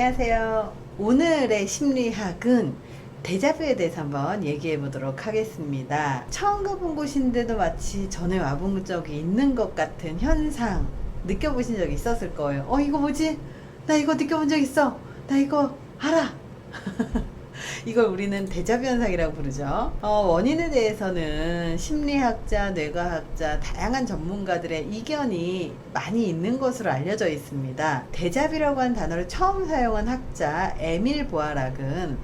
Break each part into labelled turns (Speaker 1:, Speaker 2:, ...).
Speaker 1: 안녕하세요. 오늘의 심리학은 데자뷰에 대해서 한번 얘기해 보도록 하겠습니다. 처음 가본 곳인데도 마치 전에 와본 적이 있는 것 같은 현상 느껴보신 적 있었을 거예요. 이거 뭐지? 나 이거 느껴본 적 있어. 나 이거 알아. 이걸 우리는 데자뷰 현상이라고 부르죠. 원인에 대해서는 심리학자, 뇌과학자, 다양한 전문가들의 이견이 많이 있는 것으로 알려져 있습니다. 데자뷰라고 하는 단어를 처음 사용한 학자 에밀 보아락은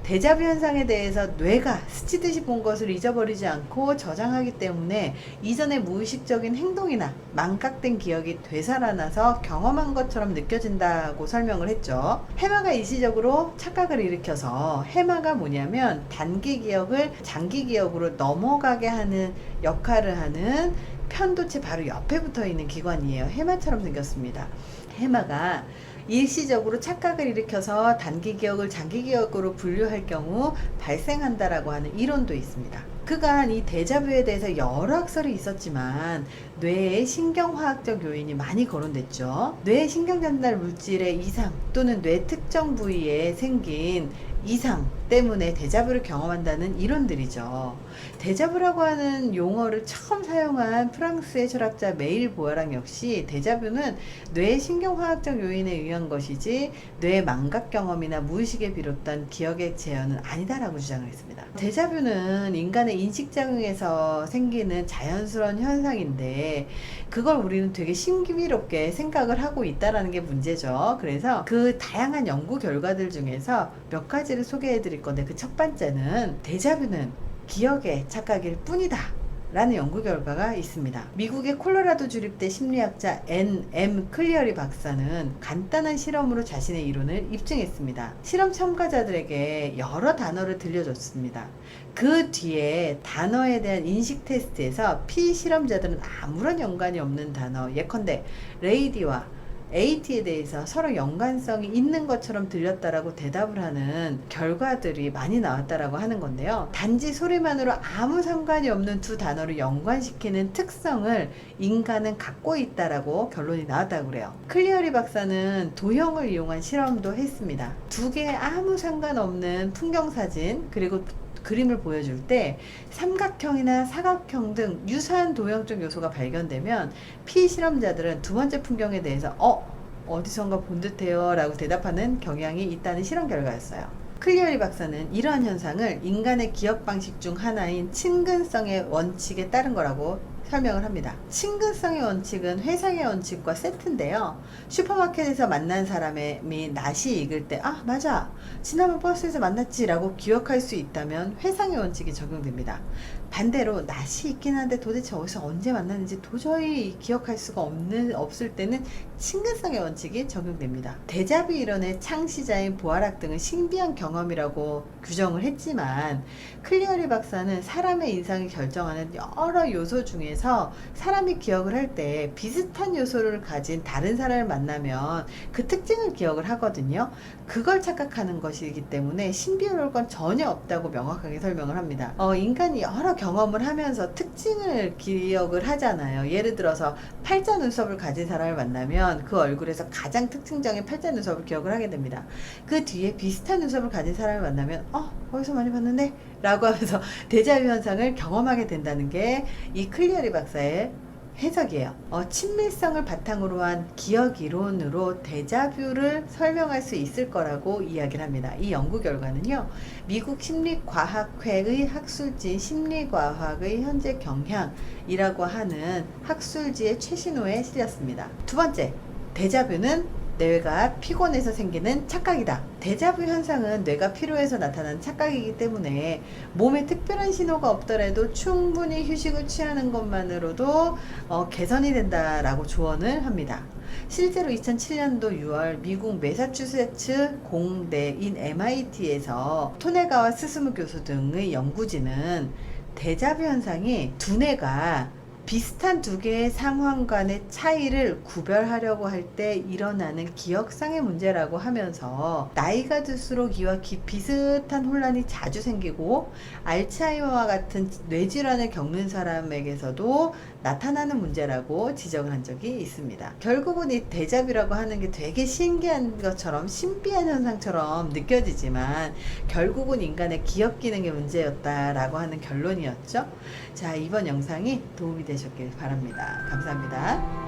Speaker 1: 데자뷰 현상에 대해서 뇌가 스치듯이 본 것을 잊어버리지 않고 저장하기 때문에 이전의 무의식적인 행동이나 망각된 기억이 되살아나서 경험한 것처럼 느껴진다고 설명을 했죠. 해마가 일시적으로 착각을 일으켜서, 해마가 뭐냐면 단기 기억을 장기 기억으로 넘어가게 하는 역할을 하는 편도체 바로 옆에 붙어 있는 기관이에요. 해마처럼 생겼습니다. 해마가 일시적으로 착각을 일으켜서 단기 기억을 장기 기억으로 분류할 경우 발생한다라고 하는 이론도 있습니다. 그간 이 데자뷰에 대해서 여러 학설이 있었지만 뇌의 신경화학적 요인이 많이 거론됐죠. 뇌의 신경전달 물질의 이상 또는 뇌 특정 부위에 생긴 이상 때문에 데자뷰를 경험한다는 이론들이죠. 데자뷰라고 하는 용어를 처음 사용한 프랑스의 철학자 메일 보아랑 역시 데자뷰는 뇌의 신경화학적 요인에 의한 것이지 뇌의 망각 경험이나 무의식에 비롯한 기억의 재현은 아니다라고 주장을 했습니다. 데자뷰는 인간의 인식작용에서 생기는 자연스러운 현상인데 그걸 우리는 되게 신비롭게 생각을 하고 있다는 게 문제죠. 그래서 그 다양한 연구 결과들 중에서 몇 가지를 소개해 드릴 건데, 그 첫 번째는 데자뷰는 기억의 착각일 뿐이다 라는 연구 결과가 있습니다. 미국의 콜로라도 주립대 심리학자 N.M. 클리어리 박사는 간단한 실험으로 자신의 이론을 입증했습니다. 실험 참가자들에게 여러 단어를 들려줬습니다. 그 뒤에 단어에 대한 인식 테스트에서 피실험자들은 아무런 연관이 없는 단어, 예컨대 레이디와 AT에 대해서 서로 연관성이 있는 것처럼 들렸다라고 대답을 하는 결과들이 많이 나왔다라고 하는 건데요. 단지 소리만으로 아무 상관이 없는 두 단어를 연관시키는 특성을 인간은 갖고 있다라고 결론이 나왔다고 그래요. 클리어리 박사는 도형을 이용한 실험도 했습니다. 두 개의 아무 상관없는 풍경사진 그리고 그림을 보여줄 때 삼각형이나 사각형 등 유사한 도형적 요소가 발견되면 피실험자들은 두 번째 풍경에 대해서 어디선가 본 듯해요 라고 대답하는 경향이 있다는 실험 결과였어요. 클리어리 박사는 이러한 현상을 인간의 기억 방식 중 하나인 친근성의 원칙에 따른 거라고 설명을 합니다. 친근성의 원칙은 회상의 원칙과 세트인데요. 슈퍼마켓에서 만난 사람이 낯이 익을 때 맞아, 지난번 버스에서 만났지 라고 기억할 수 있다면 회상의 원칙이 적용됩니다. 반대로 낯이 있긴 한데 도대체 어디서 언제 만났는지 도저히 기억할 수가 없을 때는 친근성의 원칙이 적용됩니다. 데자뷰 이론의 창시자인 보아락 등은 신비한 경험이라고 규정을 했지만, 클리어리 박사는 사람의 인상을 결정하는 여러 요소 중에서 사람이 기억을 할 때 비슷한 요소를 가진 다른 사람을 만나면 그 특징을 기억을 하거든요. 그걸 착각하는 것이기 때문에 신비로울 건 전혀 없다고 명확하게 설명을 합니다. 인간이 여러 경험을 하면서 특징을 기억을 하잖아요. 예를 들어서 팔자 눈썹을 가진 사람을 만나면 그 얼굴에서 가장 특징적인 팔자 눈썹을 기억을 하게 됩니다. 그 뒤에 비슷한 눈썹을 가진 사람을 만나면 어디서 많이 봤는데? 라고 하면서 데자뷰 현상을 경험하게 된다는 게 이 클리어리 박사의 해석이에요. 친밀성을 바탕으로 한 기억 이론으로 데자뷰를 설명할 수 있을 거라고 이야기를 합니다. 이 연구 결과는요, 미국 심리과학회의 학술지 심리과학의 현재 경향이라고 하는 학술지의 최신호에 실렸습니다. 두 번째, 데자뷰는 뇌가 피곤해서 생기는 착각이다. 데자뷰 현상은 뇌가 피로해서 나타나는 착각이기 때문에 몸에 특별한 신호가 없더라도 충분히 휴식을 취하는 것만으로도 개선이 된다라고 조언을 합니다. 실제로 2007년도 6월 미국 매사추세츠 공대인 MIT에서 토네가와 스스무 교수 등의 연구진은 데자뷰 현상이 두뇌가 비슷한 두 개의 상황 간의 차이를 구별하려고 할 때 일어나는 기억상의 문제라고 하면서 나이가 들수록 이와 비슷한 혼란이 자주 생기고 알츠하이머와 같은 뇌질환을 겪는 사람에게서도 나타나는 문제라고 지적을 한 적이 있습니다. 결국은 이 데자뷰라고 하는 게 되게 신기한 것처럼 신비한 현상처럼 느껴지지만 결국은 인간의 기억 기능의 문제였다라고 하는 결론이었죠. 자, 이번 영상이 도움이 되셨길 바랍니다. 감사합니다.